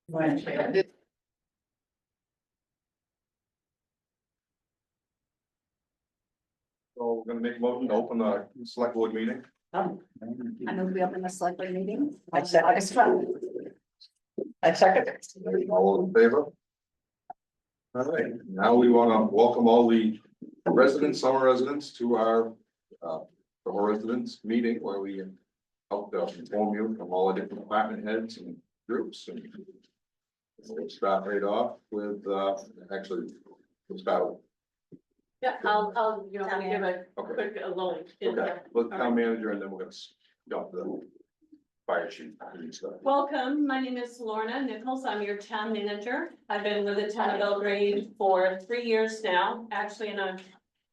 So we're gonna make a motion to open the select board meeting. I move we open the select board meeting. I second. August 12th. I second it. All in favor? All right, now we wanna welcome all the residents, summer residents to our summer residents meeting where we help inform you from all the different department heads and groups and we'll start right off with actually, we'll start with, Yeah, I'll, you know, Town give a okay, quick, a little. okay, with town manager and then we're gonna jump to the fire chief and stuff. Welcome, my name is Lorna Nichols, I'm your town manager. I've been with the town of Belgrade for 3 years now, actually in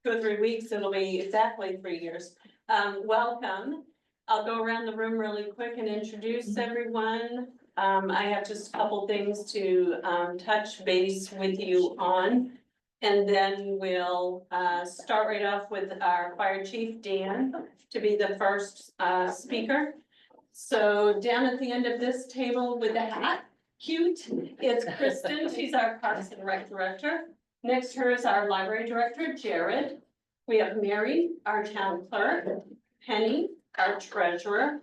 2 or 3 weeks, it'll be exactly 3 years. Welcome, I'll go around the room really quick and introduce everyone. I have just a couple things to touch base with you on. And then we'll start right off with our fire chief, Dan, to be the first speaker. So down at the end of this table with the hat, cute, it's Kristen, she's our Parks and Rec director. Next to her is our library director, Jared. We have Mary, our town clerk, Penny, our treasurer,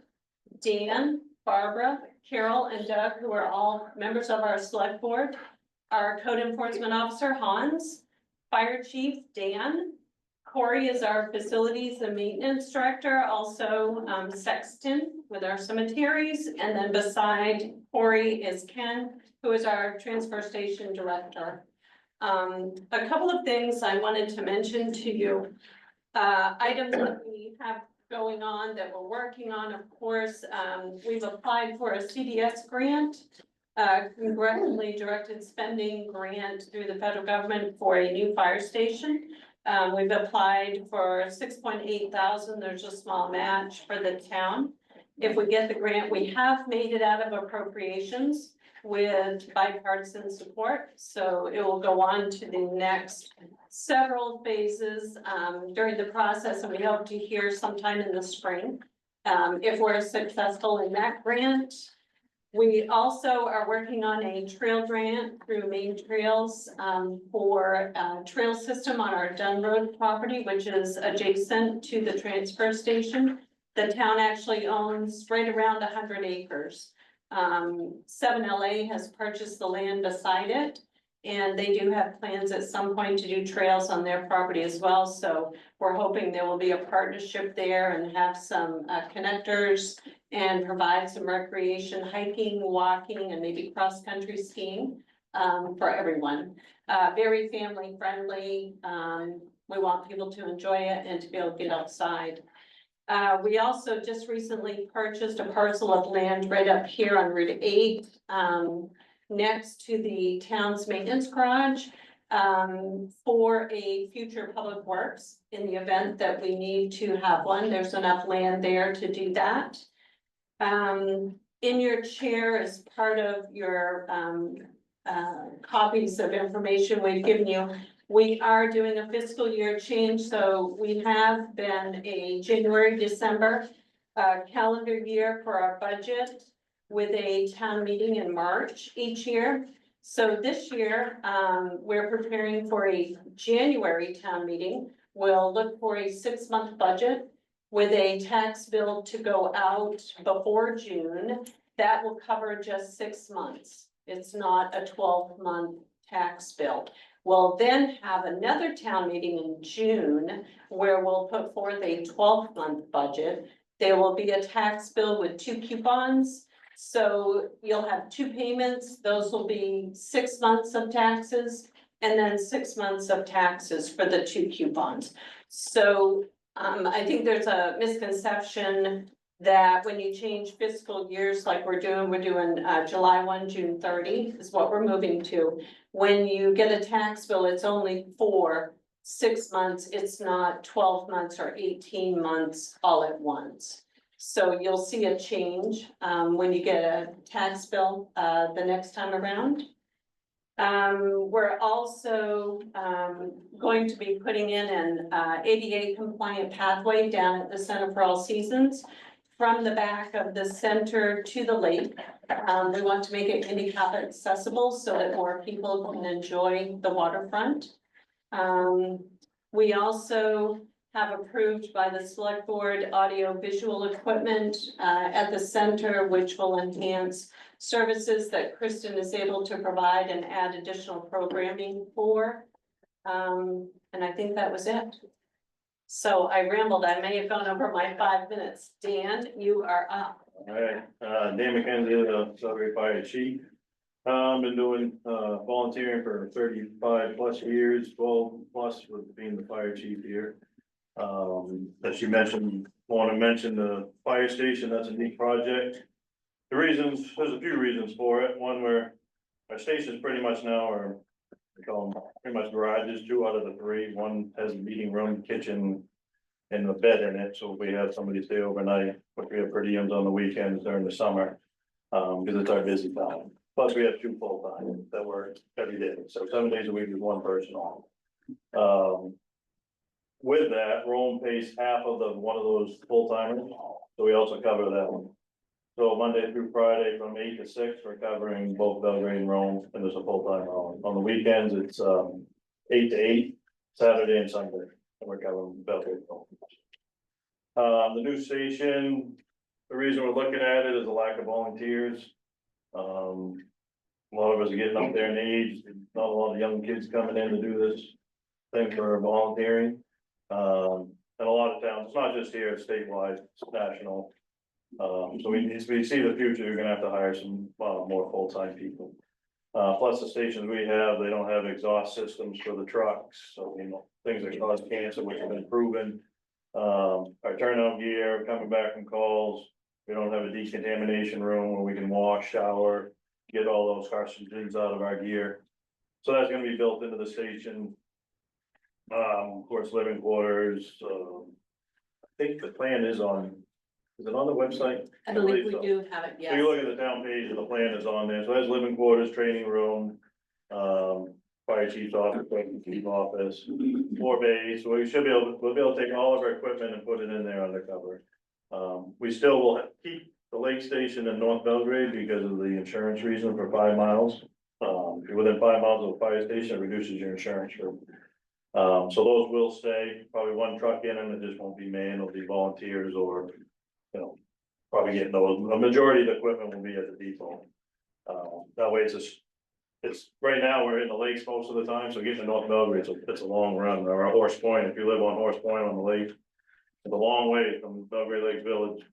Dan, Barbara, Carol, and Doug, who are all members of our select board. Our code enforcement officer, Hans, fire chief, Dan. Corey is our facilities and maintenance director, also sexton with our cemeteries. And then beside Corey is Ken, who is our transfer station director. A couple of things I wanted to mention to you. Items that we have going on that we're working on, of course, we've applied for a CDS grant. Congressionally directed spending grant through the federal government for a new fire station. We've applied for 6.8 thousand, there's a small match for the town. If we get the grant, we have made it out of appropriations with bipartisan support. So it will go on to the next several phases during the process, and we hope to hear sometime in the spring. If we're successful in that grant. We also are working on a trail grant through Main Trails for a trail system on our Dunn Road property, which is adjacent to the transfer station. The town actually owns right around 100 acres. 7LA has purchased the land beside it. And they do have plans at some point to do trails on their property as well. So we're hoping there will be a partnership there and have some connectors and provide some recreation, hiking, walking, and maybe cross-country skiing for everyone. Very family friendly. We want people to enjoy it and to be able to get outside. We also just recently purchased a parcel of land right up here on Route 8. Next to the town's maintenance garage for a future public works in the event that we need to have one. There's enough land there to do that. In your chair, as part of your copies of information we've given you, we are doing a fiscal year change. So we have been a January, December calendar year for our budget, with a town meeting in March each year. So this year, we're preparing for a January town meeting. We'll look for a 6-month budget with a tax bill to go out before June. That will cover just 6 months. It's not a 12-month tax bill. We'll then have another town meeting in June where we'll put forth a 12-month budget. There will be a tax bill with 2 coupons. So you'll have 2 payments, those will be 6 months of taxes and then 6 months of taxes for the 2 coupons. So I think there's a misconception that when you change fiscal years like we're doing July 1, June 30 is what we're moving to. When you get a tax bill, it's only for 6 months, it's not 12 months or 18 months all at once. So you'll see a change when you get a tax bill the next time around. We're also going to be putting in an ADA compliant pathway down at the Center for All Seasons from the back of the center to the lake. We want to make it handicap accessible so that more people can enjoy the waterfront. We also have approved by the select board audio visual equipment at the center, which will enhance services that Kristen is able to provide and add additional programming for. And I think that was it. So I rambled, I may have gone over my 5 minutes. Dan, you are up. All right, Dan McKenzie, the Sudbury Fire Chief. Been doing, volunteering for 35 plus years, 12 plus with being the fire chief here. As you mentioned, want to mention the fire station, that's a neat project. The reasons, there's a few reasons for it. One, where our stations pretty much now are, we call them pretty much garages, 2 out of the 3. One has a meeting room, kitchen, and a bed in it, so if we have somebody stay overnight, but we have per diems on the weekends during the summer. Because it's our busy time. Plus, we have 2 full-time that work every day, so 7 days a week is 1 person on. With that, Rome pays half of one of those full-timers, so we also cover that one. So Monday through Friday from 8 to 6, we're covering both Belgrade and Rome, and there's a full-timer on. On the weekends, it's 8 to 8, Saturday and Sunday, and we're covering Belgrade and Rome. The new station, the reason we're looking at it is a lack of volunteers. A lot of us are getting up there in age, not a lot of young kids coming in to do this thing for volunteering. And a lot of towns, it's not just here, it's statewide, it's national. So we see the future, you're gonna have to hire some more full-time people. Plus the stations we have, they don't have exhaust systems for the trucks, so you know, things that cause cancer, which have been proven. Our turnout gear, coming back from calls, we don't have a decontamination room where we can wash, shower, get all those carcinogens out of our gear. So that's gonna be built into the station. Of course, living quarters, I think the plan is it on the website? I believe we so. do have it, So yes. you look at the town page and the plan is on there, so there's living quarters, training room, fire chief's office, chief office, 4 bays, so we'll be able to take all of our equipment and put it in there undercover. We still will keep the lake station in North Belgrade because of the insurance reason for 5 miles. If you're within 5 miles of a fire station, it reduces your insurance for. So those will stay, probably 1 truck in them, it just won't be manned, it'll be volunteers or, you know, probably getting those, the majority of the equipment will be at the depot. That way it's, right now, we're in the lakes most of the time, so getting to North Belgrade, it's a long run, or Horse Point, if you live on Horse Point on the lake. It's a long way from Belgrade Lakes Village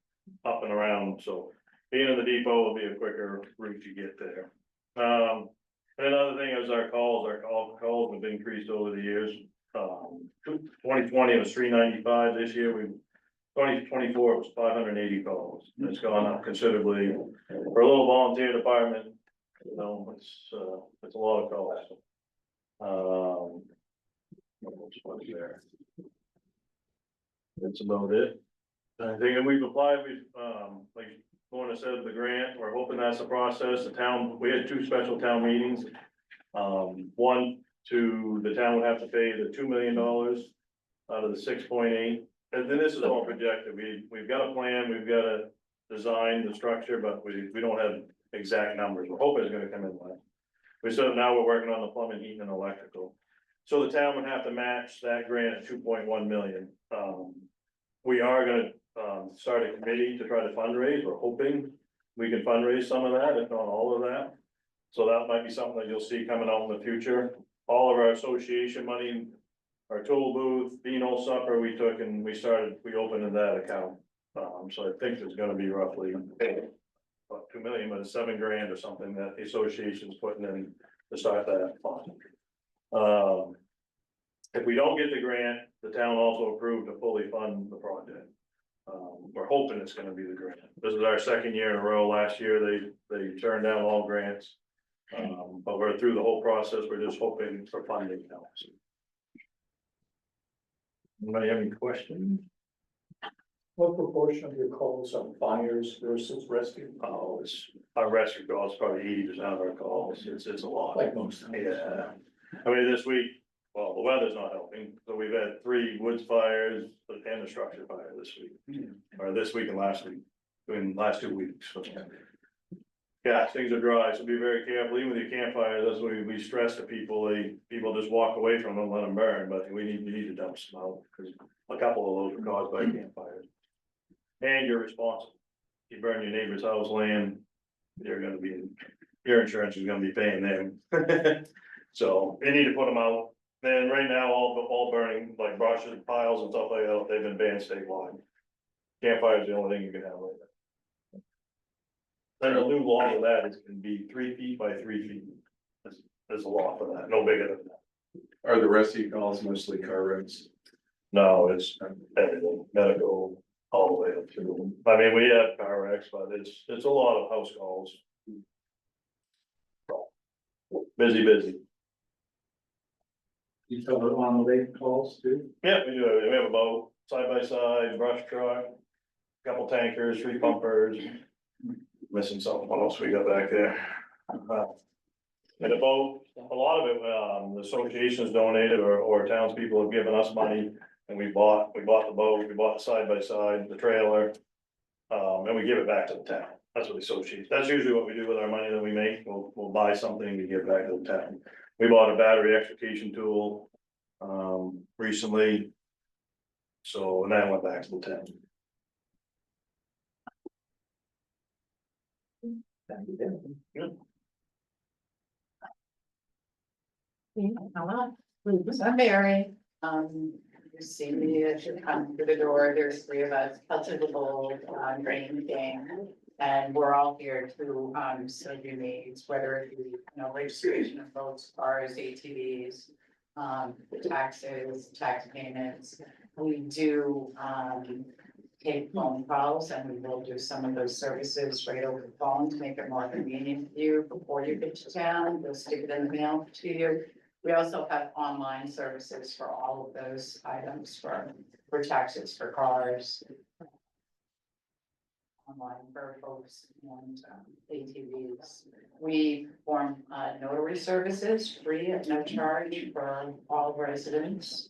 up and around, so being in the depot will be a quicker route to get there. And another thing is our calls have increased over the years. 2020 was 395, this year 2024 was 580 calls. It's gone up considerably for a little volunteer department. You know, it's a lot of calls. What's there? That's about it. I think that we've applied, like Lorna said, the grant, we're hoping that's the process. The town, we had 2 special town meetings. One, the town would have to pay the $2 million out of the 6.8. And then this is all projected. We've got a plan, we've got a design, the structure, but we don't have exact numbers. We're hoping it's gonna come in less. Now we're working on the plumbing, heating and electrical. So the town would have to match that grant at 2.1 million. We are gonna start a committee to try to fundraise. We're hoping we can fundraise some of that, if not all of that. So that might be something that you'll see coming out in the future. All of our association money, our tool booth, Beano supper, we took and we opened that account. So I think there's gonna be roughly about 2 million, but it's $7 grand or something that the association's putting in to start that fund. If we don't get the grant, the town also approved to fully fund the project. We're hoping it's gonna be the grant. This is our 2nd year in a row. Last year, they turned down all grants. But we're through the whole process. We're just hoping for funding now. Anybody have any questions? What proportion of your calls are fires versus rescue? Oh, our rescue calls, probably 80% of our calls. It's a lot. Like most. Yeah. I mean, this week, well, the weather's not helping, so we've had 3 woods fires and a structure fire this week. Or this week and last week. in the last 2 weeks, so. Yeah, things are dry, so be very careful, even with your campfires, that's what we stress to people, people just walk away from them, let them burn, but you need to dump some out, because a couple of those are caused by campfires. And you're responsible, you burn your neighbor's house, land, you're gonna be, your insurance is gonna be paying them. So, you need to put them out, and right now, all burning, like brushes, piles and stuff like that, they've been banned statewide. Campfire is the only thing you can have like that. Then the new law for that is can be 3 feet by 3 feet. There's a law for that, no bigger than that. Are the rest of your calls mostly car wrecks? No, it's everything, medical, all the way up to, I mean, we have car wrecks, but it's a lot of house calls. Busy. You cover on the lake calls too? Yeah, we do, everything. We have a boat, side by side, brush truck, couple tankers, 3 pumpers. Missing something, what else we got back there? And a boat, a lot of it, the associations donated or townspeople have given us money. And we bought the boat, we bought the side by side, the trailer. And we give it back to the town, that's what the association, that's usually what we do with our money that we make, we'll buy something to give back to the town. We bought a battery extrication tool, recently. So, and that went back to the town. Hello, I'm Mary. You see me as you come through the door, there's 3 of us, touching the bowl, drain game. And we're all here to, serve your needs, whether it be, registration of boats, cars, ATVs. Taxes, tax payments, we do, take phone calls and we will do some of those services right over the phone to make it more convenient for you before you get to town, we'll stick it in the mail to you. We also have online services for all of those items for taxes, for cars. Online for folks and ATVs. We perform notary services free at no charge for all residents.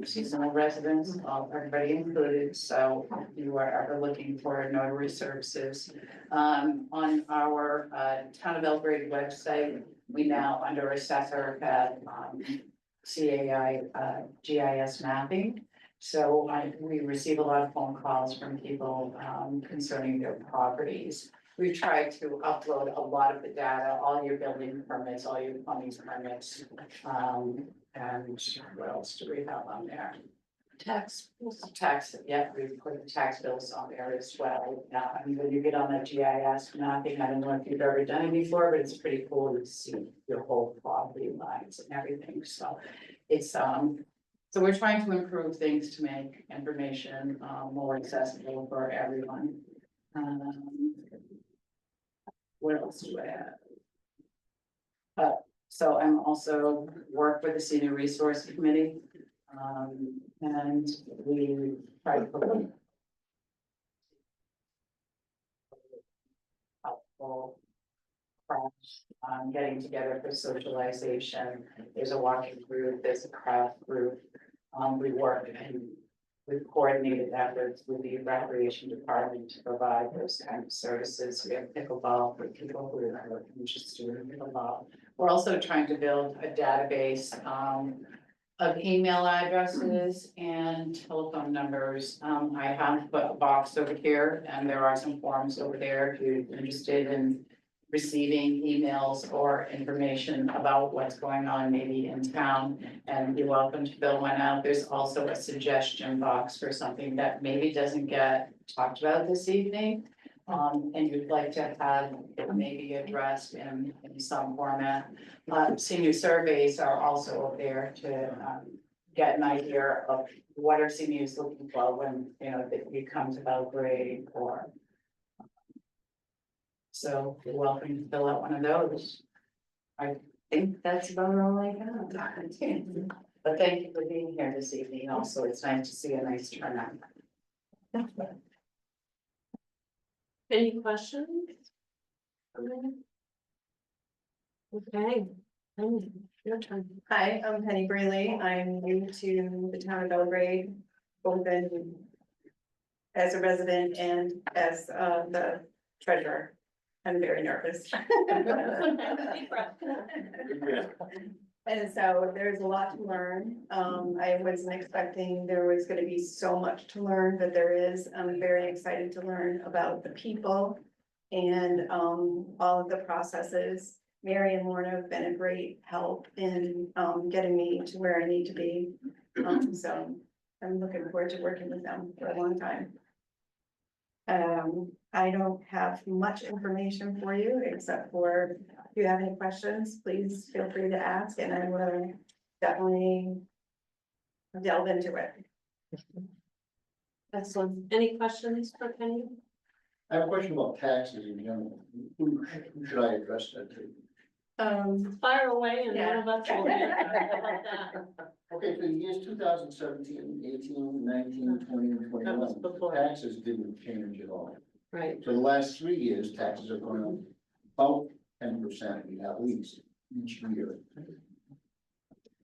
Seasonal residents, everybody included, so if you are ever looking for notary services. On our Town of Belgrade website, we now under assessor have CAI GIS mapping. So we receive a lot of phone calls from people concerning their properties. We try to upload a lot of the data, all your building permits, all your plumbing permits. And what else do we have on there? Tax, yeah, we put the tax bills on there as well. I mean, when you get on the GIS mapping, I don't know if you've ever done it before, but it's pretty cool to see your whole property lines and everything, so it's so we're trying to improve things to make information more accessible for everyone. What else do I have? So I'm also work with the Senior Resource Committee. And we try to put helpful getting together for socialization. There's a walking group, there's a craft group. We work and we've coordinated efforts with the recreation department to provide those kind of services. We have pickleball for people who are interested in pickleball. We're also trying to build a database of email addresses and telephone numbers. I have put a box over here and there are some forms over there if you're interested in receiving emails or information about what's going on maybe in town, and you're welcome to fill one out. There's also a suggestion box for something that maybe doesn't get talked about this evening. And you'd like to have it maybe addressed in some format. Senior surveys are also there to get an idea of what are seniors looking for when, you come to Belgrade or. So you're welcome to fill out one of those. I think that's about all I got. But thank you for being here this evening. Also, it's nice to see a nice turnout. Any questions? Okay, your turn. Hi, I'm Penny Braley. I'm new to the town of Belgrade. Both in as a resident and as the treasurer. I'm very nervous. Deep breath. And so there's a lot to learn. I wasn't expecting there was gonna be so much to learn, but there is. I'm very excited to learn about the people and all of the processes. Mary and Lorna have been a great help in getting me to where I need to be. So I'm looking forward to working with them for a long time. I don't have much information for you, except for if you have any questions, please feel free to ask, and I will definitely delve into it. Excellent. Any questions for Penny? I have a question about taxes in general. Who should I address that to? Fire away and one of us will. How about that? Okay, for the years 2017, 18, 19, 20, and That was 21, before, taxes didn't change at all. right? For the last 3 years, taxes have gone up about 10% at least each year.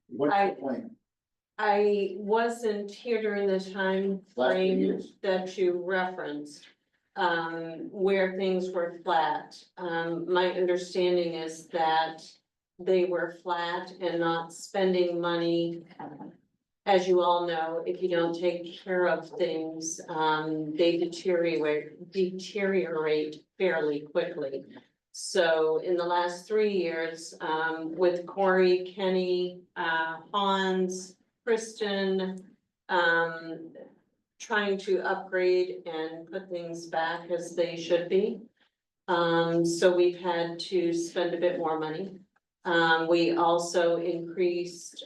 What's I- the point? I wasn't here during the time Last 3 frame years. that you referenced, where things were flat. My understanding is that they were flat and not spending money. As you all know, if you don't take care of things, they deteriorate fairly quickly. So in the last 3 years, with Corey, Kenny, Hans, Kristen, trying to upgrade and put things back as they should be. So we've had to spend a bit more money. We also increased,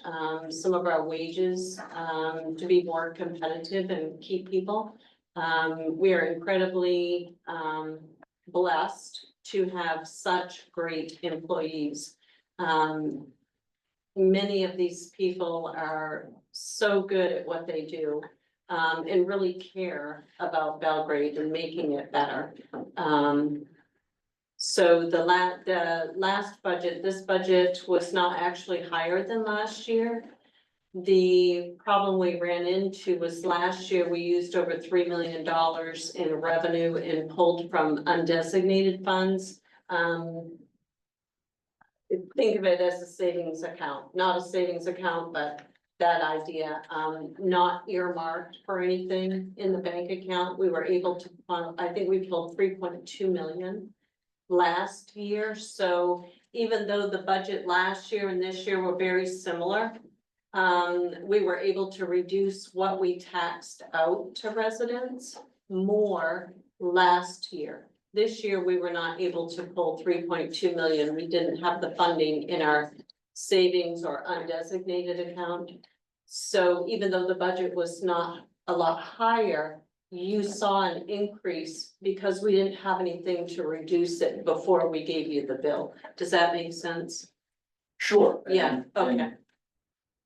some of our wages, to be more competitive and keep people. We are incredibly, blessed to have such great employees. Many of these people are so good at what they do, and really care about Belgrade and making it better. So the last budget, this budget was not actually higher than last year. The problem we ran into was last year, we used over $3 million in revenue and pulled from undesignated funds. Think of it as a savings account, not a savings account, but that idea, not earmarked for anything in the bank account. We were able to, I think we pulled 3.2 million last year. So even though the budget last year and this year were very similar, we were able to reduce what we taxed out to residents more last year. This year, we were not able to pull 3.2 million. We didn't have the funding in our savings or undesignated account. So even though the budget was not a lot higher, you saw an increase because we didn't have anything to reduce it before we gave you the bill. Does that make sense? Sure. Yeah, okay.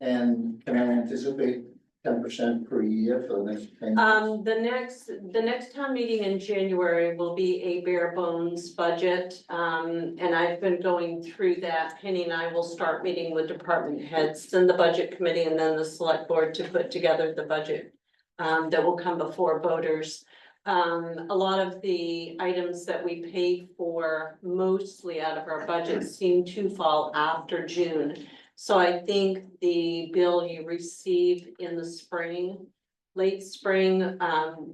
And can I anticipate 10% per year for the next 10 years? The next town meeting in January will be a bare bones budget. And I've been going through that. Penny and I will start meeting with department heads and the budget committee and then the select board to put together the budget that will come before voters. A lot of the items that we pay for mostly out of our budget seem to fall after June. So I think the bill you receive in the spring, late spring,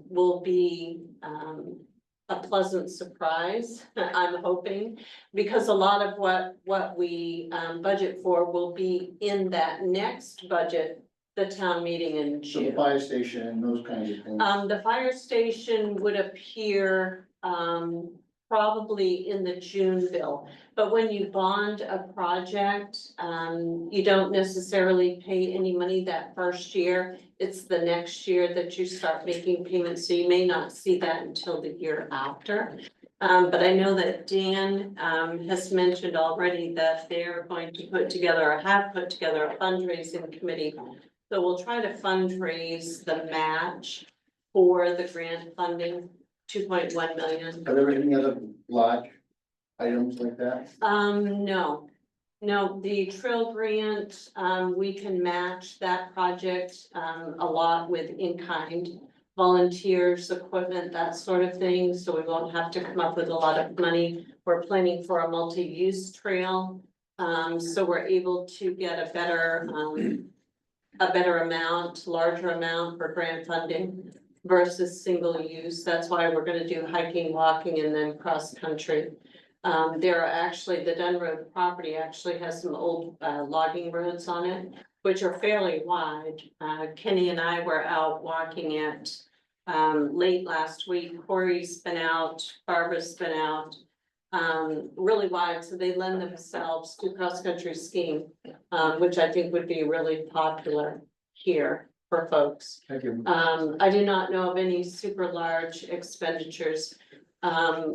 will be a pleasant surprise, I'm hoping. Because a lot of what we budget for will be in that next budget, the town meeting in So the June. fire station and those kinds of things. The fire station would appear probably in the June bill. But when you bond a project, you don't necessarily pay any money that first year. It's the next year that you start making payments, so you may not see that until the year after. But I know that Dan has mentioned already that they're going to put together or have put together a fundraising committee. So we'll try to fundraise the match for the grant funding, 2.1 million. Are there any other large items like that? No, the trail grant, we can match that project, a lot with in-kind. volunteers, equipment, that sort of thing, so we won't have to come up with a lot of money. We're planning for a multi-use trail, so we're able to get a better amount, larger amount for grant funding versus single use. That's why we're gonna do hiking, walking, and then cross-country. There are actually, the Dunn Road property actually has some old logging roads on it, which are fairly wide. Kenny and I were out walking it late last week. Corey's been out, Barbara's been out. Really wide, so they lend themselves to cross-country skiing, which I think would be really popular here for folks. Thank you. I do not know of any super large expenditures.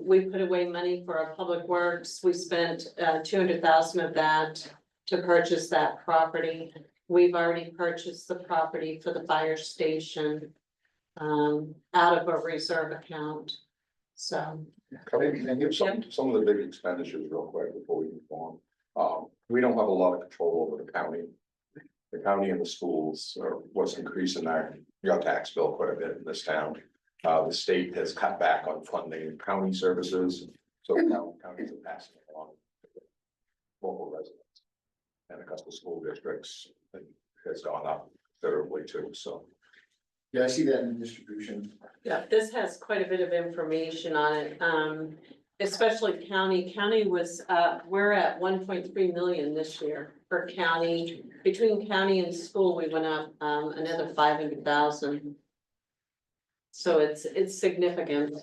We put away money for our public works. We spent 200,000 of that to purchase that property. We've already purchased the property for the fire station out of a reserve account. So, Can I give some of the big expenditures real quick before we move on? We don't have a lot of control over the county. The county and the schools are what's increasing your tax bill quite a bit in this town. The state has cut back on funding county services, so now counties are passing it along to local residents. And a couple of school districts has gone up considerably too, so. Yeah, I see that in the distribution. yeah, this has quite a bit of information on it. Especially county was, we're at 1.3 million this year for county. Between county and school, we went up another 500,000. So it's significant,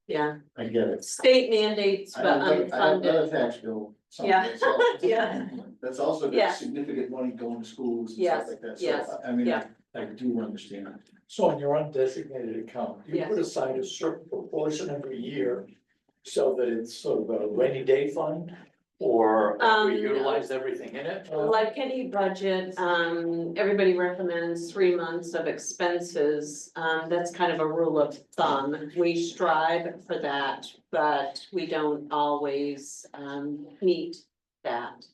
yeah. I get it. State mandates, I but have another unfunded. tax bill. Yeah. That's also- Yeah. That's also Yeah. got significant money going to schools and Yes, stuff like that, yes, so I mean, yeah. I do understand. So on your undesignated account, you Yes. put aside a certain proportion every year so that it's sort of a rainy day fund? Or we No. utilize everything in it? Like any budget, everybody recommends 3 months of expenses. That's kind of a rule of thumb. We strive for that, but we don't always meet that.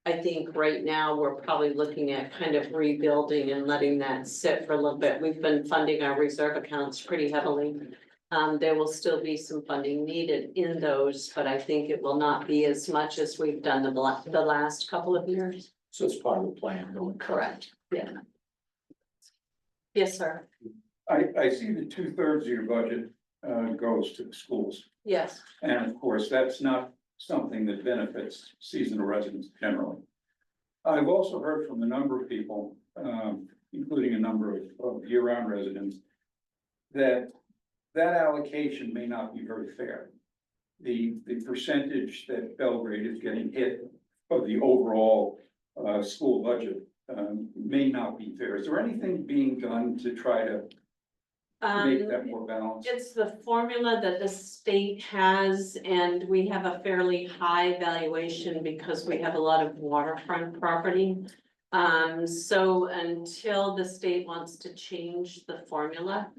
I think right now we're probably looking at kind of rebuilding and letting that sit for a little bit. We've been funding our reserve accounts pretty heavily. There will still be some funding needed in those, but I think it will not be as much as we've done the last couple of years. So it's part of the plan going. Correct. Yeah. Yes, sir. I see that 2/3 of your budget goes to the schools. Yes. And of course, that's not something that benefits seasonal residents generally. I've also heard from a number of people, including a number of year-round residents, that allocation may not be very fair. The percentage that Belgrade is getting hit of the overall school budget may not be fair. Is there anything being done to try to make that more balanced? It's the formula that the state has, and we have a fairly high valuation because we have a lot of waterfront property. So until the state wants to change the formula,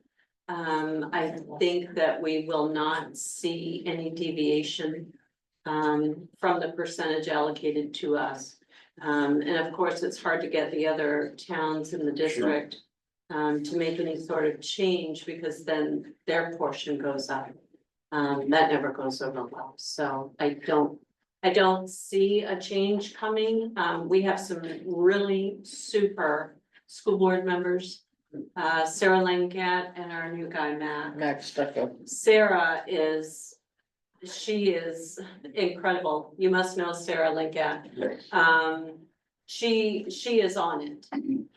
I think that we will not see any deviation from the percentage allocated to us. And of course, it's hard to get the other towns in the district to make any sort of change because then their portion goes up. That never goes over well, so I don't see a change coming. We have some really super school board members. Sarah Langat and our new guy, Max Stucco. Sarah she is incredible. You must know Sarah Langat. She is on it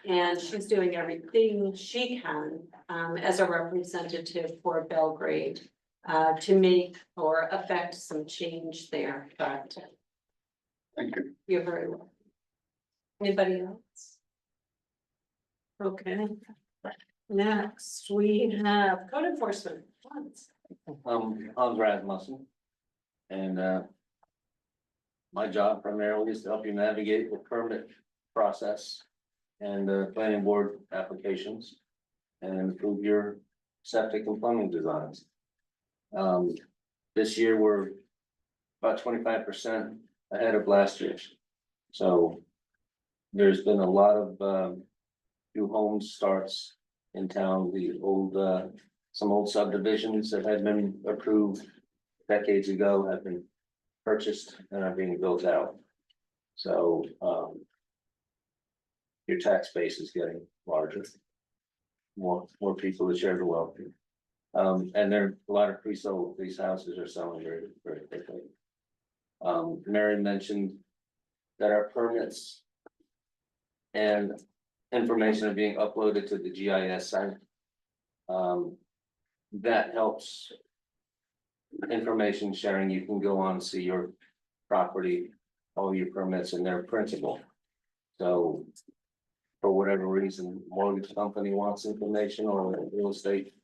and she's doing everything she can as a representative for Belgrade to make or affect some change there, but Thank you. you're very welcome. Anybody else? Okay. Next, we have code enforcement. Hans. Hans Rasmussen. And my job primarily is to help you navigate the permit process and planning board applications and improve your septic and plumbing designs. This year, we're about 25% ahead of last year. So there's been a lot of new home starts in town, the old, some old subdivisions that had been approved decades ago have been purchased and are being built out. So, your tax base is getting larger. More people to share the wealth. And there are a lot of pre-sold, these houses are selling very, very quickly. Mary mentioned that our permits and information are being uploaded to the GIS site. That helps information sharing. You can go on, see your property, all your permits, and they're printable. So for whatever reason, mortgage company wants information or real estate,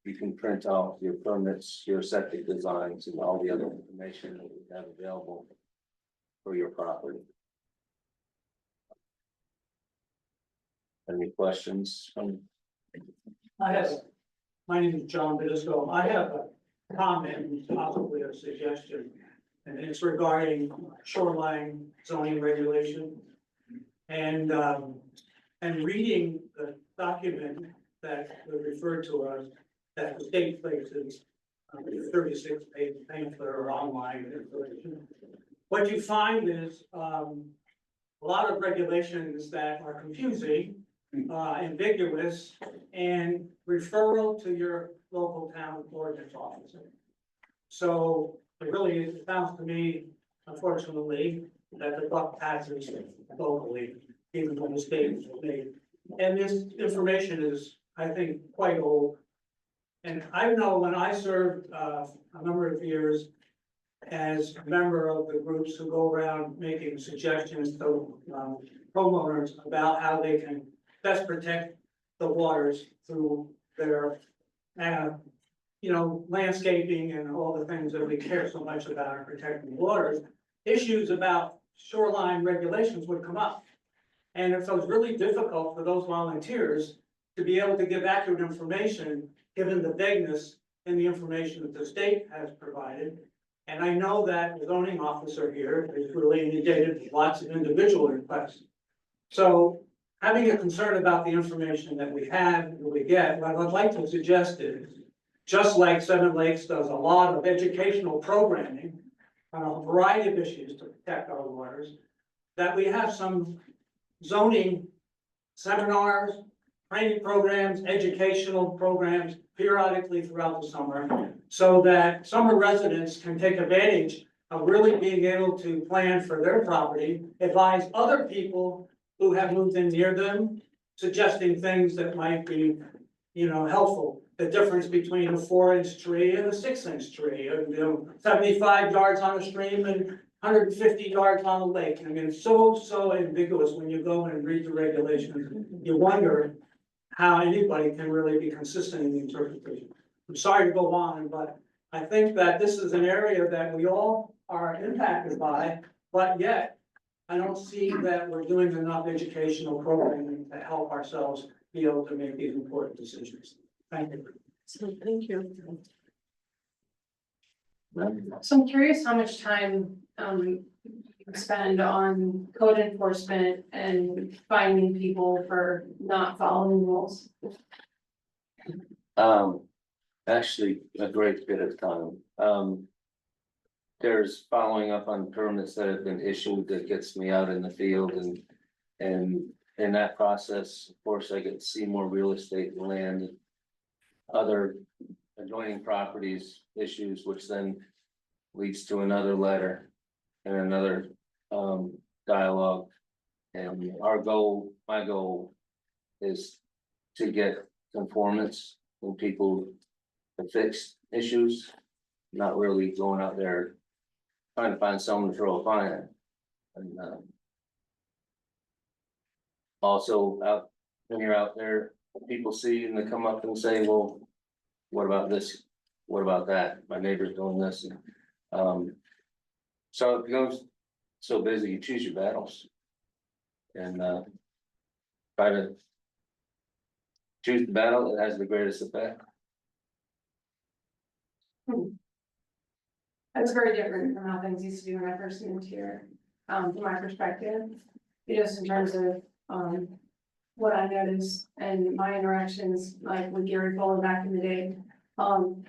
you can print off your permits, your septic designs, and all the other information that we have available for your property. Any questions? My name is John Bidisco. I have a comment and possibly a suggestion. And it's regarding shoreline zoning regulation. And reading the document that was referred to us, that the state places, 36-page pamphlet or online information. What you find is, a lot of regulations that are confusing, ambiguous, and referral to your local town ordinance officer. So it really sounds to me, unfortunately, that the buck passes locally, even when the state is made. And this information is, I think, quite old. And I know when I served a number of years as a member of the groups who go around making suggestions to homeowners about how they can best protect the waters through their, landscaping and all the things that we care so much about in protecting the waters. Issues about shoreline regulations would come up. And so it's really difficult for those volunteers to be able to give accurate information, given the vagueness in the information that the state has provided. And I know that the zoning officer here is really inundated with lots of individual requests. So having a concern about the information that we have, that we get, what I'd like to suggest is, just like Seven Lakes does a lot of educational programming on a variety of issues to protect our waters, that we have some zoning seminars, training programs, educational programs periodically throughout the summer, so that summer residents can take advantage of really being able to plan for their property, advise other people who have moved in near them, suggesting things that might be, helpful. The difference between a 4-inch tree and a 6-inch tree, 75 yards on a stream and 150 yards on a lake. I mean, it's so ambiguous when you go and read the regulations. You wonder how anybody can really be consistent in the interpretation. I'm sorry to go on, but I think that this is an area that we all are impacted by, but yet I don't see that we're doing enough educational programming to help ourselves be able to make these important decisions. Thank you. So, thank you. So I'm curious how much time you spend on code enforcement and finding people for not following rules. Actually, a great bit of time. There's following up on permits that have been issued that gets me out in the field and in that process, of course, I get to see more real estate and land. Other adjoining properties issues, which then leads to another letter and another dialogue. And my goal is to get conformance and people to fix issues, not really going out there trying to find someone to throw a fine at. And also out, when you're out there, people see and they come up and say, well, what about this? What about that? My neighbor's doing this. So it becomes so busy, you choose your battles. And try to choose the battle that has the greatest effect. That's very different from how things used to be when I first moved here, from my perspective. Just in terms of, what I noticed and my interactions, like with Gary Fuller back in the day. I'm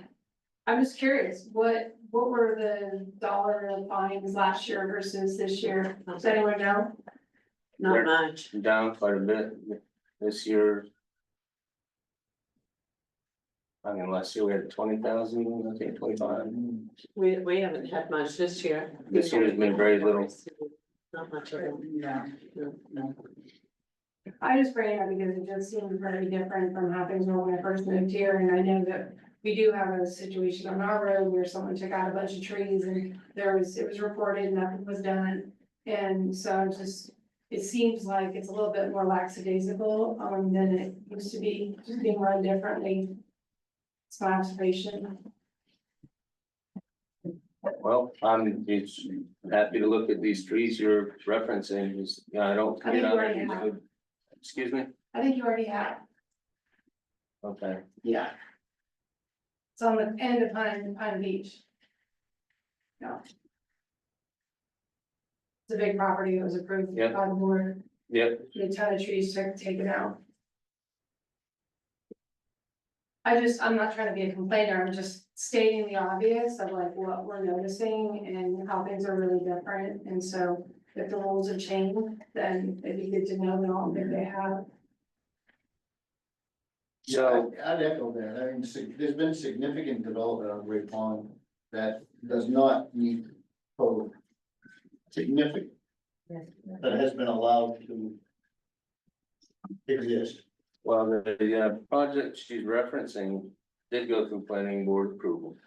just curious, what were the dollar fines last year versus this year? Does anyone know? Not much. Down quite a bit this year. I mean, last year we had 20,000, I think 25. We haven't had much this year. This year has been very little. Not much of it. No. I just bring it up because it does seem very different from how things were when I first moved here, and I know that we do have a situation on our road where someone took out a bunch of trees and it was reported, nothing was done. And so I'm just, it seems like it's a little bit more lackadaisical, than it used to be, just being run differently. It's my observation. Well, I'm just happy to look at these trees you're referencing, just, you know, I don't. I think you already have. Excuse me? I think you already have. Okay, Yeah. It's on the end of Pine Beach. No. It's a big property that was approved Yeah. by the board, yep, a ton of trees taken out. I'm not trying to be a complainer, I'm just stating the obvious of like what we're noticing and how things are really different, and so if the rules have changed, then it'd be good to know that all that they have. so, I'd echo that. I mean, there's been significant development on Great Pond that does not meet code. Significant. That has been allowed to exist. well, the project she's referencing did go through planning board approval.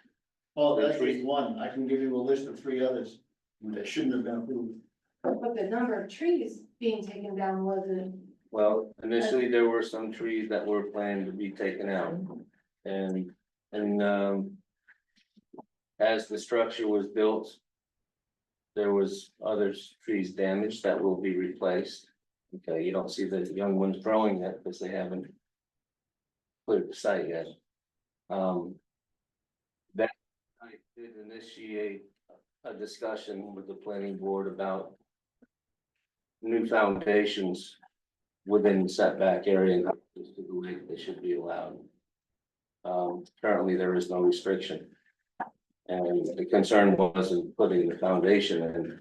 Well, that's just one. I can give you a list of 3 others that shouldn't have been approved. But the number of trees being taken down wasn't, Well, initially, there were some trees that were planned to be taken out. And, as the structure was built, there was other trees damaged that will be replaced. Okay, you don't see the young ones growing yet because they haven't cleared the site yet. That I did initiate a discussion with the planning board about new foundations within the setback area and as to the way they should be allowed. Currently, there is no restriction. And the concern wasn't putting the foundation in.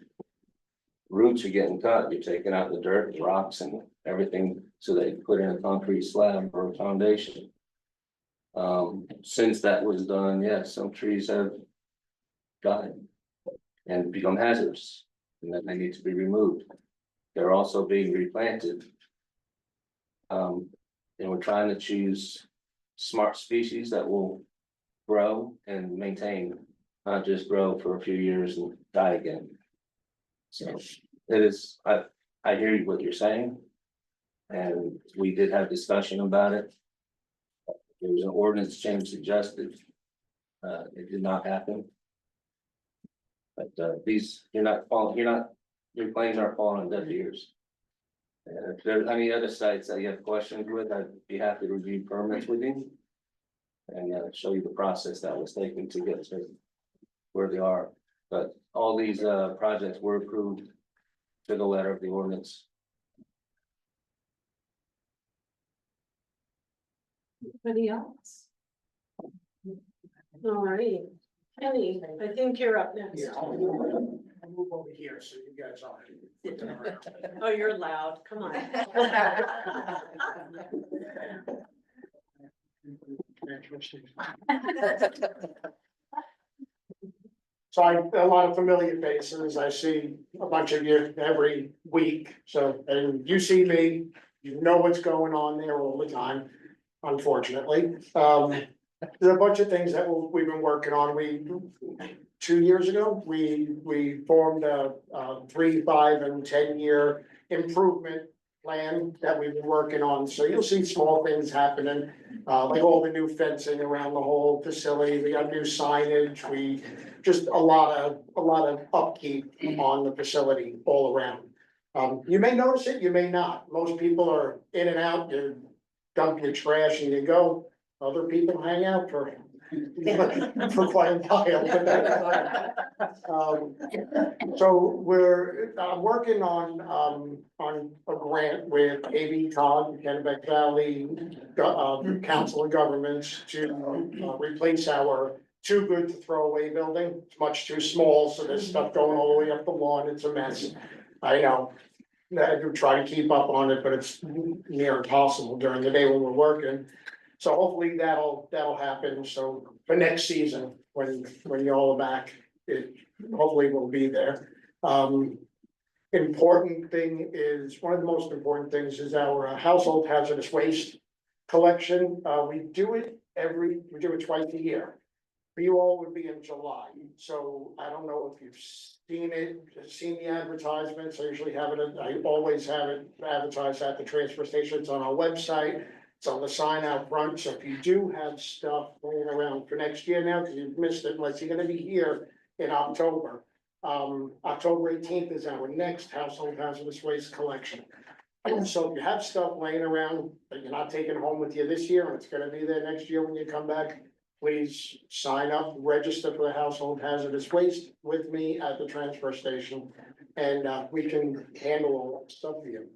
Roots are getting cut, you're taking out the dirt, the rocks and everything, so they can put in a concrete slab or a foundation. Since that was done, yes, some trees have died and become hazardous, and then they need to be removed. They're also being replanted. And we're trying to choose smart species that will grow and maintain, not just grow for a few years and die again. So it is, I hear what you're saying. And we did have discussion about it. There was an ordinance change suggested. It did not happen. But these, your claims aren't falling on deaf ears. If there's any other sites that you have questions with, I'd be happy to review permits with you. And show you the process that was taken to get to where they are. But all these projects were approved to the letter of the ordinance. Anybody else? All right, Kenny, I think you're up next. I'll move over here so you guys aren't. Oh, you're loud, come on. So a lot of familiar faces, I see a bunch of you every week, so, and you see me, you know what's going on there all the time, unfortunately. There are a bunch of things that we've been working on, 2 years ago, we formed a 3, 5, and 10-year improvement plan that we've been working on, so you'll see small things happening. Like all the new fencing around the whole facility, we got new signage, just a lot of upkeep on the facility all around. You may notice it, you may not, most people are in and out, you dump your trash and you go. Other people hang out for for quite a while. But that's so I'm working on a grant with AV Cog, Kennebec Valley Council of Governments to replace our too good to throw away building. It's much too small, so there's stuff going all the way up the lawn. It's a mess. I know. I do try to keep up on it, but it's near impossible during the day when we're working. So hopefully that'll happen. So for next season, when you all are back, it hopefully will be there. Important thing is, one of the most important things is our household hazardous waste collection. We do it twice a year. For you all would be in July, so I don't know if you've seen the advertisements. I always have it advertised at the transfer station. It's on our website. It's on the sign out front, so if you do have stuff going around for next year now, because you've missed it, unless you're gonna be here in October. October 18th is our next household hazardous waste collection. So if you have stuff laying around that you're not taking home with you this year, and it's gonna be there next year when you come back, please sign up, register for the household hazardous waste with me at the transfer station, and we can handle all that stuff for you.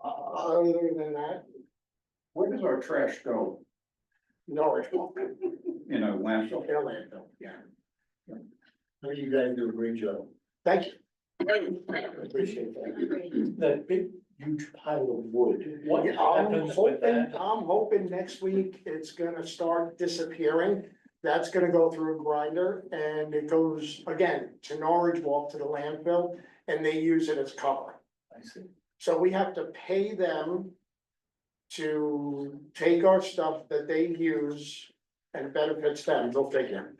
Other than that, Where does our trash go? no, it won't. In a landfill? In a landfill, yeah. You guys do a great job. Thank you. Appreciate that. That big, huge pile of wood, what I'm happens with that? hoping next week it's gonna start disappearing. That's gonna go through a grinder and it goes again to Norwich Walk to the landfill and they use it as cover. I see. So we have to pay them to take our stuff that they use and it benefits them, go figure.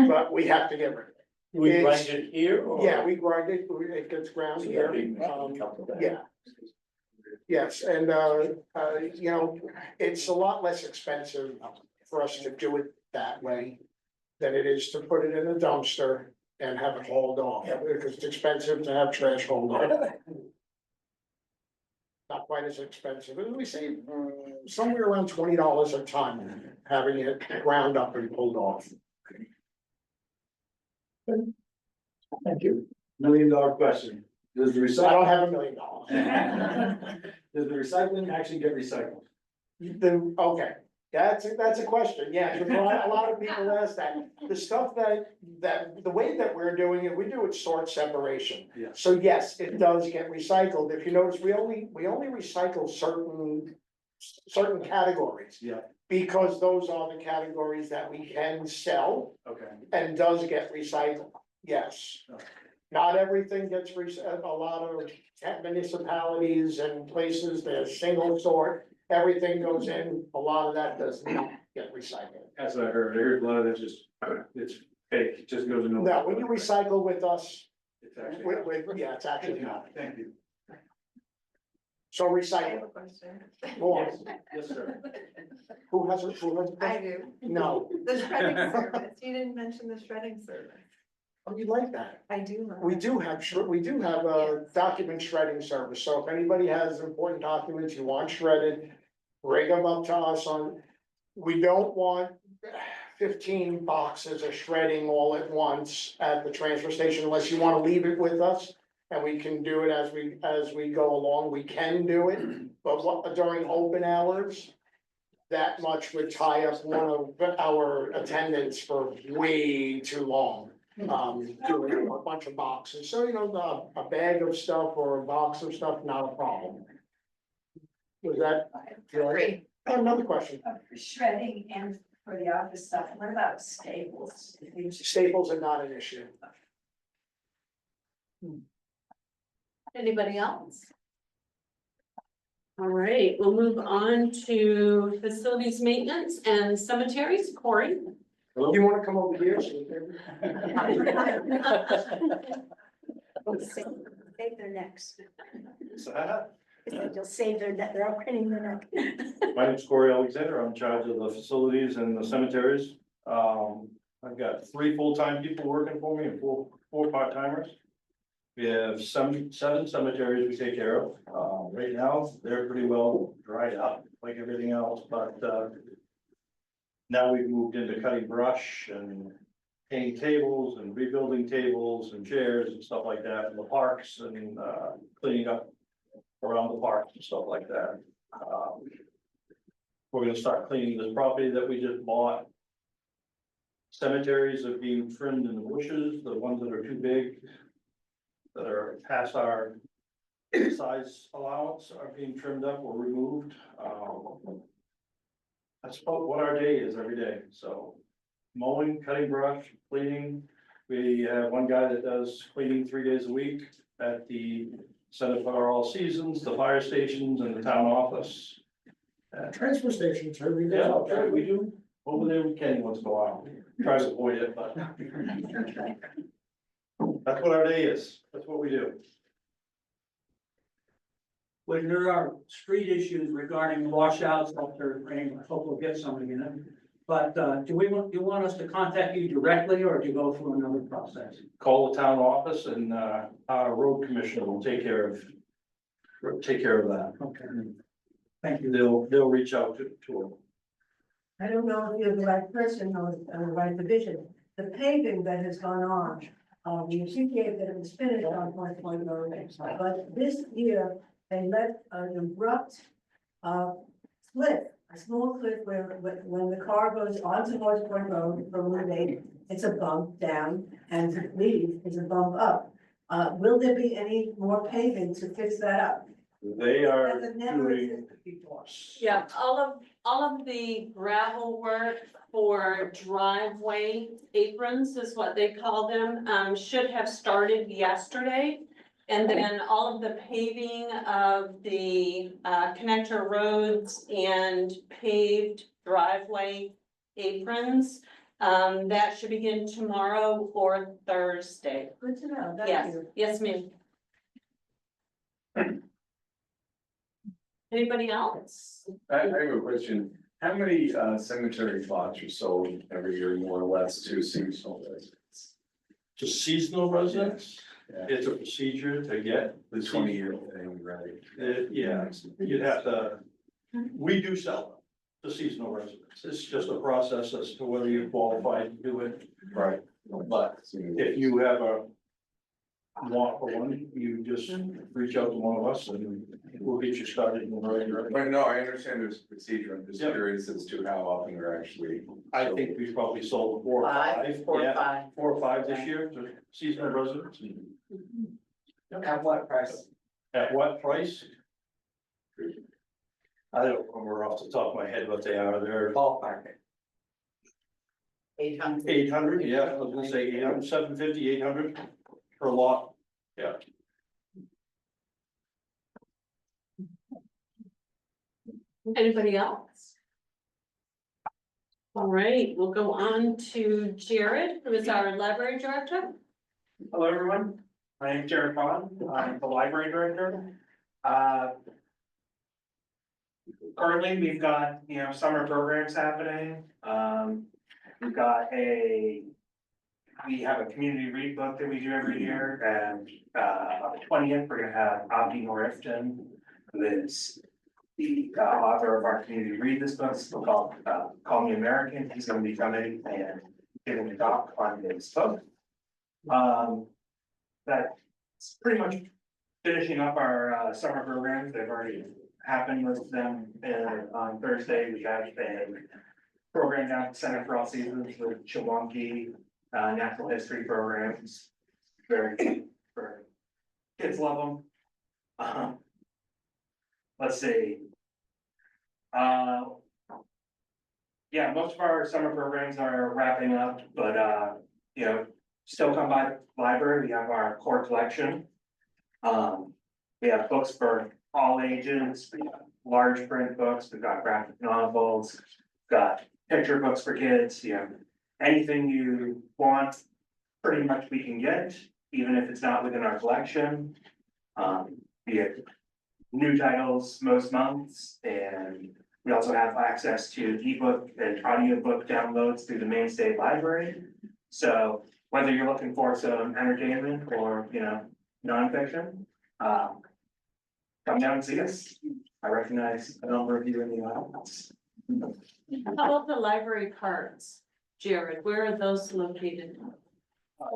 But we have to get rid of it. We grind it here or? Yeah, we grind it, it gets ground here. Yeah. Yes, and you know, it's a lot less expensive for us to do it that way than it is to put it in a dumpster and have it hauled off, because it's expensive to have trash hauled off. Not quite as expensive, and we save somewhere around $20 a ton having it ground up and pulled off. Thank you. $1 million question. Does the I don't recycling, have $1 million. does the recycling actually get recycled? Okay, that's a question, yeah, because a lot of people ask that. The stuff the way that we're doing it, we do it sort separation. Yeah. So yes, it does get recycled. If you notice, we only recycle certain categories. Yeah. Because those are the categories that we can sell Okay. and does get recycled, yes. Okay. Not everything gets a lot of municipalities and places, there's single sort, everything goes in, a lot of that does not get recycled. That's what I heard. I heard a lot of it just, it's fake, it just goes in. Now, when you recycle with us, It's actually. yeah, it's actually not, Thank you. so I have recycle, a question. go on. Yes, sir. Who has? I do. No, The shredding service, you didn't mention the shredding service. oh, you like that? I do. love We it. do have, we do have a document shredding service, so if anybody has important documents you want shredded, bring them up to us we don't want 15 boxes of shredding all at once at the transfer station unless you wanna leave it with us. And we can do it as we go along, we can do it, but during open hours, that much would tie up one of our attendants for way too long. Doing a bunch of boxes, so you know, a bag of stuff or a box of stuff, not a problem. Was that? Great. Another question, For shredding and for the office stuff, what about staples? staples are not an issue. Anybody else? All right, we'll move on to facilities maintenance and cemeteries. Corey? You wanna come over here? So we can- Save their necks. So, You'll save they're all craning their neck. my name's Corey Alexander. I'm in charge of the facilities and the cemeteries. I've got 3 full-time people working for me and 4 part-timers. We have 7 cemeteries we take care of. Right now, they're pretty well dried up, like everything else, but Now we've moved into cutting brush and hanging tables and rebuilding tables and chairs and stuff like that in the parks and, cleaning up around the parks and stuff like that. We're gonna start cleaning this property that we just bought. Cemeteries are being trimmed in the bushes, the ones that are too big, that are past our size allowance are being trimmed up or removed. That's about what our day is every day, so mowing, cutting brush, cleaning. We have one guy that does cleaning 3 days a week at the Center for All Seasons, the fire stations and the town office. Transfer stations, every day. Yeah, sure, we do, over there we can once in a while, try to avoid it, but. That's what our day is, that's what we do. When there are street issues regarding washouts after rain, I hope we'll get somebody in it. But, do you want us to contact you directly or do you go through another process? Call the town office and, our road commissioner will take care of that. Okay. Thank you. They'll reach out to them. I don't know if you're the right person or the right division. The paving that has gone on, we appreciate that it was finished on Point Point Road. But this year, they let an abrupt, cliff, a small cliff where, when the car goes onto North Point Road from Route 8, it's a bump down and to leave is a bump up. Will there be any more paving to fix that up? They are Has it never doing. existed before? Yeah, all of the gravel work for driveway aprons is what they call them, should have started yesterday. And then all of the paving of the connector roads and paved driveway aprons, that should begin tomorrow or Thursday. Good to know, thank Yes, you. yes, ma'am. Anybody else? I have a question. How many cemetery plots are sold every year, more or less, to seasonal residents? To seasonal residents, Yeah. it's a procedure to get The 20-year thing, right? Yeah, you'd have to, we do sell them to seasonal residents. It's just a process as to whether you're qualified to do it. Right. But if you have a want for one, you just reach out to one of us and we'll get you started in the right direction. But no, I understand there's a procedure. I'm just Yep. curious as to how often they're actually. I think we've probably sold 4 or 5. Four or Yeah, five. 4 or 5 this year to seasonal residents. At what price? At what price? I don't remember off the top of my head what they are. They're Ballpark. 800. 800, yeah, I was gonna say 800, 750, 800 per lot. Yeah. Anybody else? All right, we'll go on to Jared, who is our library director. Hello, everyone. My name is Jared Vaughn. I'm the library director. Currently, we've got, summer programs happening. We've got we have a community read book that we do every year, and on the 20th, we're gonna have Abdi Norifton, who is the author of our community read this book. It's called Call Me American. He's gonna be coming and giving a talk on his book. That's pretty much finishing up our summer programs. They've already happened with them. On Thursday, we have a program down at Center for All Seasons with Chewonki natural history programs. Very good for kids, love them. Let's see. Yeah, most of our summer programs are wrapping up, but still come by the library. We have our core collection. We have books for all ages, we have large print books, we've got graphic novels, got picture books for kids, anything you want, pretty much we can get, even if it's not within our collection. We have new titles most months, and we also have access to ebook and audiobook downloads through the main state library. So whether you're looking for some entertainment or, nonfiction, come down and see us. I recognize a number of you in the audience. How about the library cards? Jared, where are those located?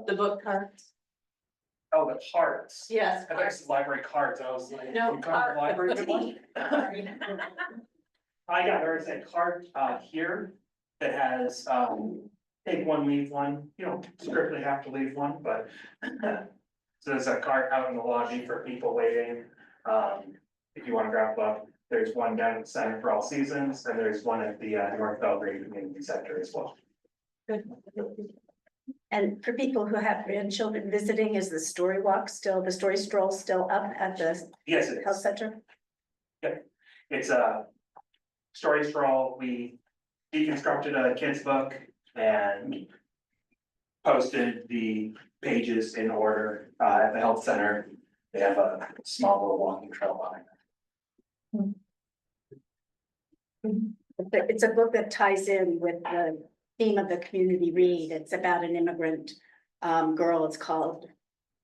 The book cards? Oh, the cards. Yes. I thought it was library cards, I was like. No, you got the library one? Sorry. Yeah, there is a card here that has take one, leave one, you don't strictly have to leave one, but. So there's a card out in the lobby for people waiting, if you wanna grab a book. There's one down at the Center for All Seasons, and there's one at the North Belgrade Community Center as well. And for people who have grandchildren visiting, is the story walk still, the story stroll still up at the Yes, it health is. center? It's a story stroll. We deconstructed a kid's book and posted the pages in order at the health center. They have a small little walking trail behind it. It's a book that ties in with the theme of the community read. It's about an immigrant girl. It's called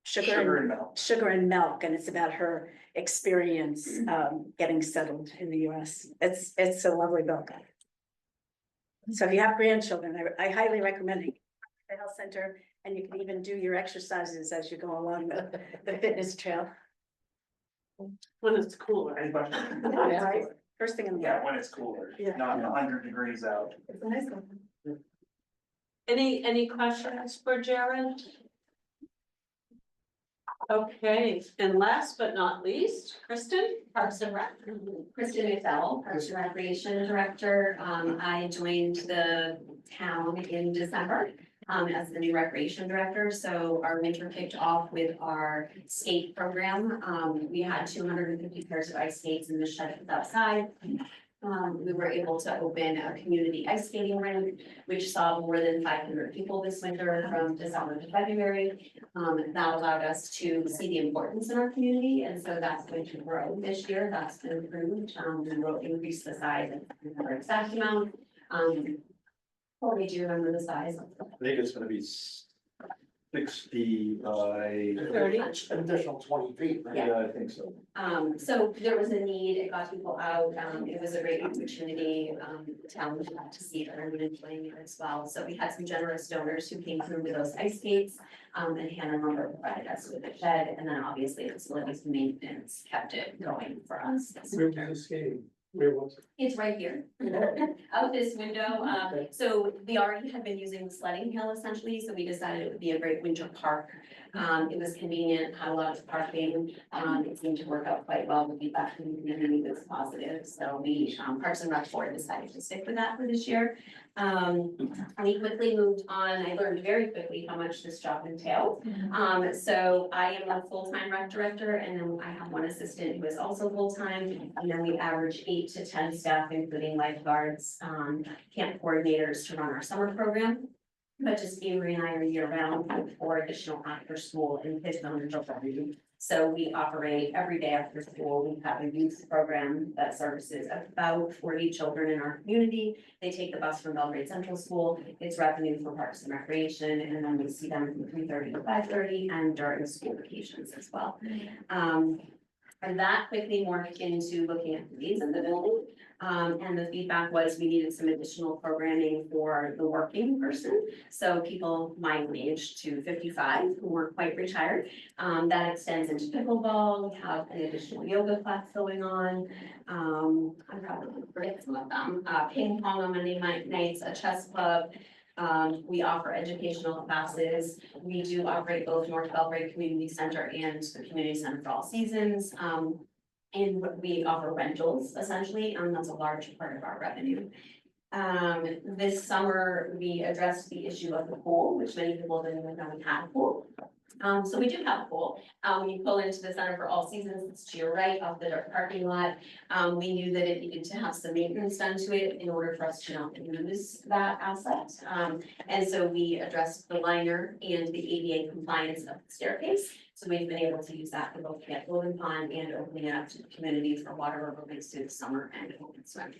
Sugar and Milk. Sugar and Milk, and it's about her experience getting settled in the US. It's a lovely book. So if you have grandchildren, I highly recommend it. The health center, and you can even do your exercises as you go along the fitness trail. When it's cooler. Any questions? Right? First thing in the Yeah, morning. when it's cooler, Yeah. not 100 degrees out. It's a nice one. Any questions for Jared? Okay, and last but not least, Kristen? Parks and Rec. Kristen McDowell, Parks and Recreation Director. I joined the town in December as the new Recreation Director. So our winter kicked off with our skate program. We had 250 pairs of ice skates in the shed outside. We were able to open a community ice skating rink, which saw more than 500 people this winter from December to February. That allowed us to see the importance in our community, and so that's going to grow this year. That's been approved. We will increase the size and our exact amount. What do you remember the size? I think it's gonna be 60 by. 30. Additional 20 feet, right? Yeah, I think so. So there was a need, it got people out, it was a great opportunity, the town got to see everyone enjoying it as well. So we had some generous donors who came through with those ice skates, and Hannah Lumber provided us with a shed, and then obviously facilities maintenance kept it going for us. Where was the skating? Where was it? It's right here, out this window. So we already had been using the sledding hill essentially, so we decided it would be a great winter park. It was convenient, had a lot of parking. It seemed to work out quite well. The feedback from the community was positive. So we, Parks and Rec Board decided to stick with that for this year. We quickly moved on. I learned very quickly how much this job entailed. So I am a full-time rec director, and then I have one assistant who is also full-time. And then we average 8 to 10 staff, including lifeguards, camp coordinators to run our summer program. But just Avery and I are year round with 4 additional after school and kids on the. So we operate every day after school. We have a youth program that services about 40 children in our community. They take the bus from Belgrade Central School. It's revenue for Parks and Recreation, and then we see them from 3:30 to 5:30 and during school vacations as well. And that quickly morphed into looking at the needs of the building. And the feedback was we needed some additional programming for the working person. So people my age to 55 who weren't quite retired. That extends into pickleball. We have an additional yoga class going on. I probably forget some of them. Ping pong on Monday nights, a chess club. We offer educational classes. We do operate both North Belgrade Community Center and the Community Center for All Seasons. And we offer rentals essentially, and that's a large part of our revenue. This summer, we addressed the issue of the pool, which many people didn't even know we had a pool. So we do have a pool. When you pull into the Center for All Seasons, it's to your right off the dirt parking lot. We knew that it needed to have some maintenance done to it in order for us to not lose that asset. And so we addressed the liner and the ADA compliance of the staircase. So we've been able to use that for both Camp Golden Pond and opening it up to the community for water aerobics through the summer and open swim.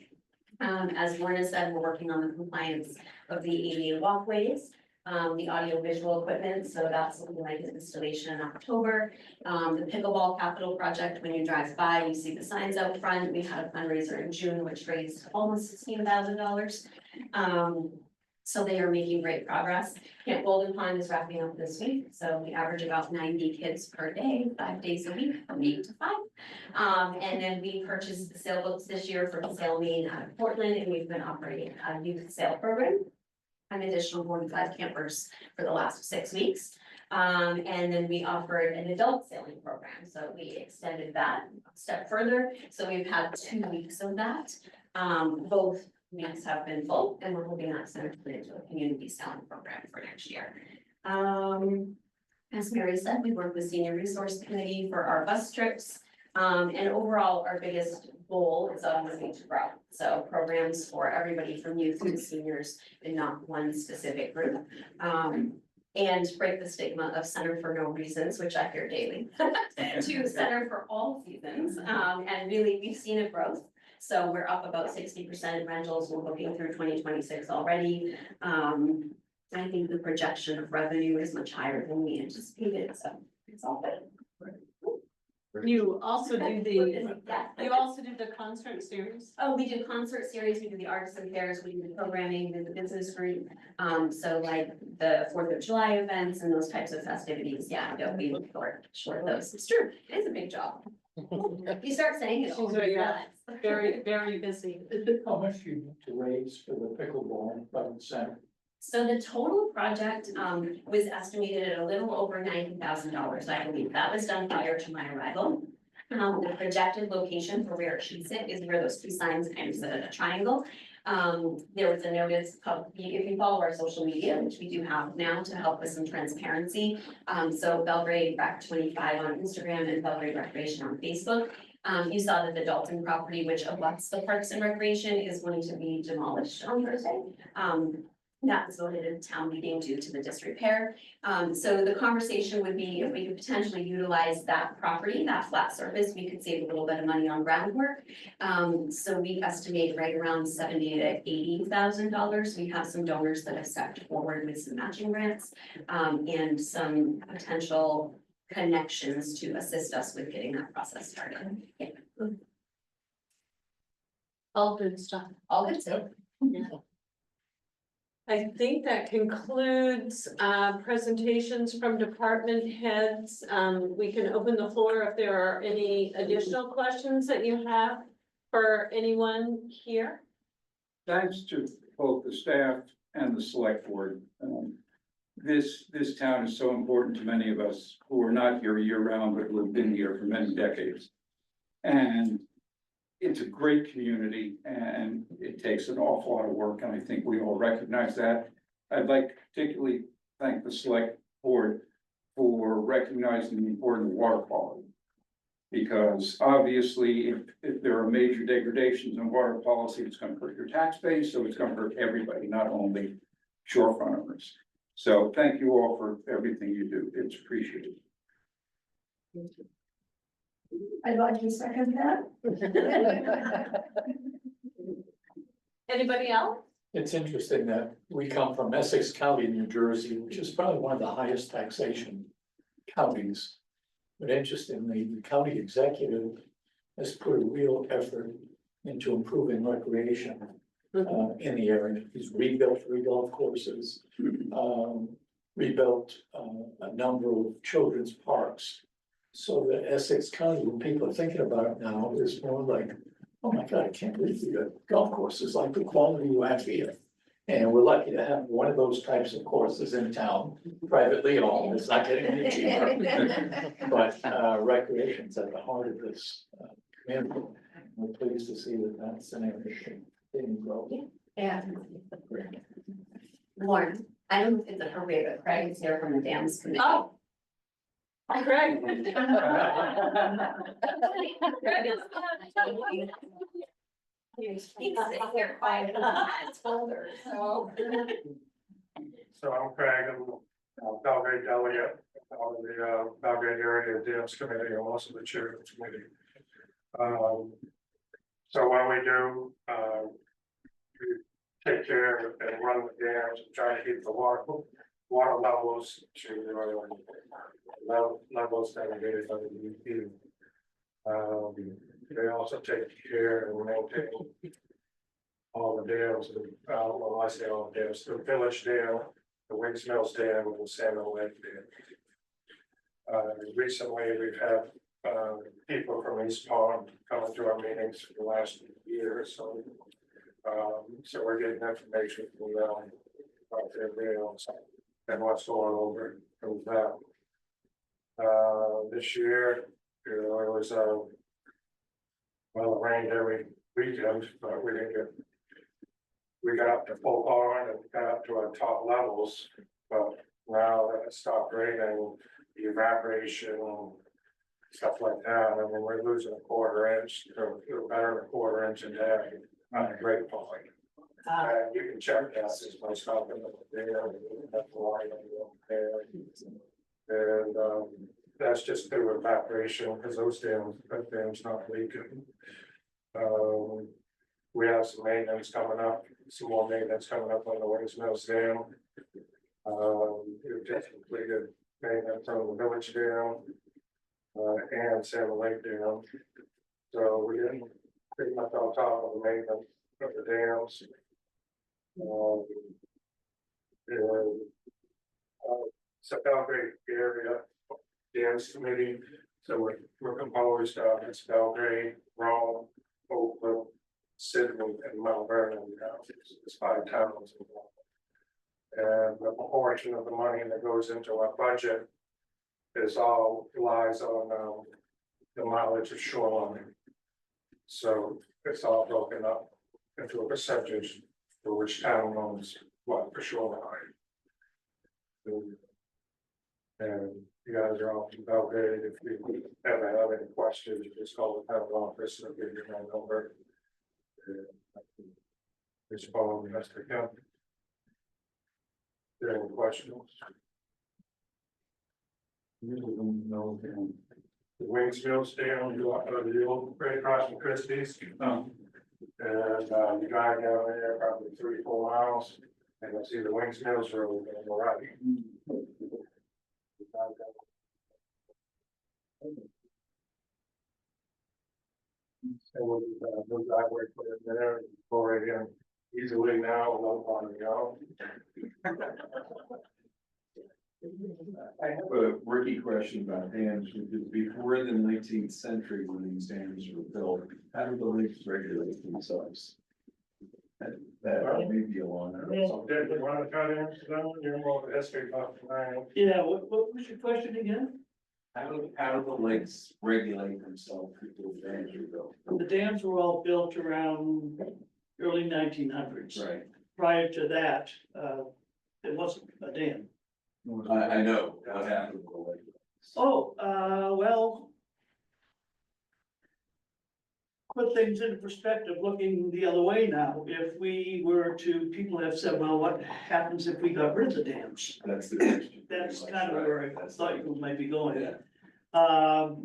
As Lorna said, we're working on the compliance of the ADA walkways. the audio visual equipment, so that's looking like an installation in October. The pickleball capital project, when you drive by, you see the signs out front. We had a fundraiser in June, which raised almost $16,000. So they are making great progress. Camp Golden Pond is wrapping up this week, so we average about 90 kids per day, 5 days a week, from 8 to 5. And then we purchased the sailboats this year from Sail Maine out of Portland, and we've been operating a youth sail program. An additional 45 campers for the last 6 weeks. And then we offered an adult sailing program, so we extended that a step further. So we've had 2 weeks of that. Both weeks have been full, and we're hoping that's going to turn into a community sailing program for next year. As Mary said, we work with Senior Resource Committee for our bus trips. And overall, our biggest goal is obviously to grow. So programs for everybody from youth to seniors and not one specific group. And break the stigma of Center for No Reasons, which I hear daily, to Center for All Seasons. And really, we've seen a growth. So we're up about 60% in rentals. We're looking through 2026 already. I think the projection of revenue is much higher than we anticipated, so it's all good. You also do the concert series? Oh, we do concert series, we do the arts and fairs, we do the programming, we do the business group. So like the 4th of July events and those types of festivities, yeah, don't be short those. It's true, it is a big job. You start saying it. She's very, very busy. How much do you need to raise for the pickleball by the center? So the total project was estimated at a little over $90,000, I believe. That was done prior to my arrival. The projected location for where it should sit is where those 2 signs kind of sit at a triangle. There was a notice, if you follow our social media, which we do have now to help with some transparency. So Belgrade Rec 25 on Instagram and Belgrade Recreation on Facebook. You saw that the Dalton property, which abuts the Parks and Recreation, is going to be demolished on Thursday. That was voted in town meeting due to the disrepair. So the conversation would be if we could potentially utilize that property, that flat surface, we could save a little bit of money on groundwork. So we estimate right around $70,000 to $80,000. We have some donors that have stepped forward with some matching grants, and some potential connections to assist us with getting that process started. Yeah. All good stuff. All good stuff. Yeah. I think that concludes presentations from department heads. We can open the floor if there are any additional questions that you have for anyone here. Thanks to both the staff and the select board. This town is so important to many of us who are not here year round, but who have been here for many decades. And it's a great community and it takes an awful lot of work, and I think we all recognize that. I'd like to particularly thank the select board for recognizing the importance of water quality. Because obviously, if there are major degradations in water policy, it's gonna hurt your tax base, so it's gonna hurt everybody, not only shorefront owners. So thank you all for everything you do. It's appreciated. I'd like to second that. Anybody else? It's interesting that we come from Essex County, New Jersey, which is probably one of the highest taxation counties. But interestingly, the county executive has put a real effort into improving recreation in the area. He's rebuilt 3 golf courses, rebuilt a number of children's parks. So the Essex County, when people are thinking about it now, is more like, oh my God, I can't believe we got golf courses like the quality you have here. And we're lucky to have one of those types of courses in town, privately owned. It's not getting any cheaper. But recreation's at the heart of this community. We're pleased to see that that's an area being grown. Yeah. Lauren, I don't know if it's appropriate, but Craig is here from the dams committee. Oh. Craig. He's here quiet. So I'm Craig, I'm Belgrade delegate on the Belgrade Area Dams Committee, I'm also the chair of the committee. So what we do, we take care and run the dams and try to keep the water water levels to, levels that are rated by the DEP. They also take care and maintain all the dams, well, I say all the dams, the Village Dam, the Wings Mills Dam, and the Salmon Lake Dam. Recently, we've had, people from East Pond coming to our meetings for the last year or so. So we're getting information from them about their dams and what's going over with that. This year, you know, it was, well, it rained every weekend, but we didn't get. We got up to full pond and got up to our top levels, but now that it stopped raining, the evaporation, stuff like that, I mean, we're losing a quarter inch, or better than a quarter inch a day on a great point. And you can check that, there's my stuff in there, that's why there. And, that's just through evaporation, because those dams not leaking. We have some maintenance coming up, some more maintenance coming up on the Wings Mills Dam. We've just completed maintenance on the Village Dam. And Salmon Lake Dam. So we're getting pretty much on top of the maintenance of the dams. So Belgrade area dams committee, so we're composed of it's Belgrade, Rome, Oakland, Sydney, and Mount Vernon. It's 5 towns. And the proportion of the money that goes into our budget is all lies on the mileage of shoreline. So it's all broken up into a percentage for which town owns what for shoreline. And you guys are all from Belgrade. If you ever have any questions, you just call the town office and give your phone number. Respond the best I can. Any questions? No. The Wings Mills Dam, the old right across from Christie's. And you drive down there probably 3-4 miles and you'll see the Wings Mills Road on the right. And we'll move that way put it there, go right in easily now, no fun to go. I have a rookie question about dams, which is before the 19th century, when these dams were built, how did the lakes regulate themselves? That may be along there. So Dick, you want to try to answer that one? You're more of a history buff than I am. Yeah, what was your question again? How do the lakes regulate themselves before the dams were built? The dams were all built around early 1900s. Right. Prior to that, it wasn't a dam. I know what happened to the lake. Oh, well. Put things into perspective, looking the other way now, if we were to, people have said, well, what happens if we got rid of the dams? That's the question. That's kind of where I thought you might be going. Yeah.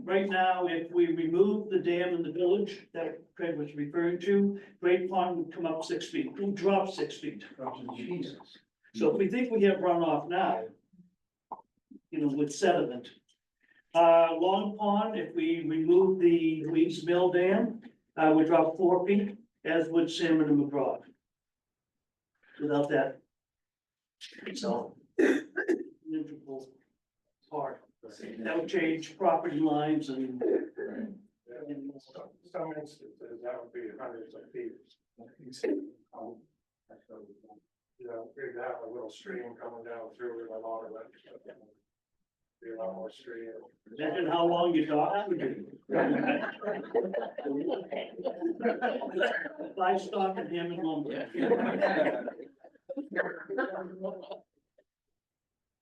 Right now, if we remove the dam in the village that Craig was referring to, Great Pond would come up 6 feet, it would drop 6 feet. Jesus. So if we think we have runoff now, you know, with sediment. Long Pond, if we remove the Weeds Mill Dam, would drop 4 feet, as would Salmon and McGraw. Without that. So. Integral part, that would change property lines and. Some instances, that would be hundreds of feet. You know, we'd have a little stream coming down through with a lot of it. Be a lot more stream. Imagine how long you thought. Livestock and ham and lumber.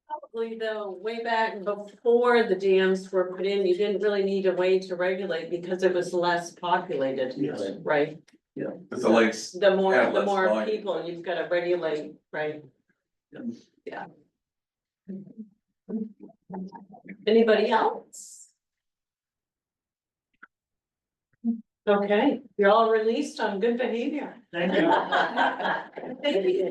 Probably though, way back before the dams were put in, you didn't really need a way to regulate because it was less populated. Yes. Right? But the lakes. The more have less volume. people you've got to regulate, right? Yeah. Anybody else? Okay, you're all released on good behavior. Thank you. Thank you.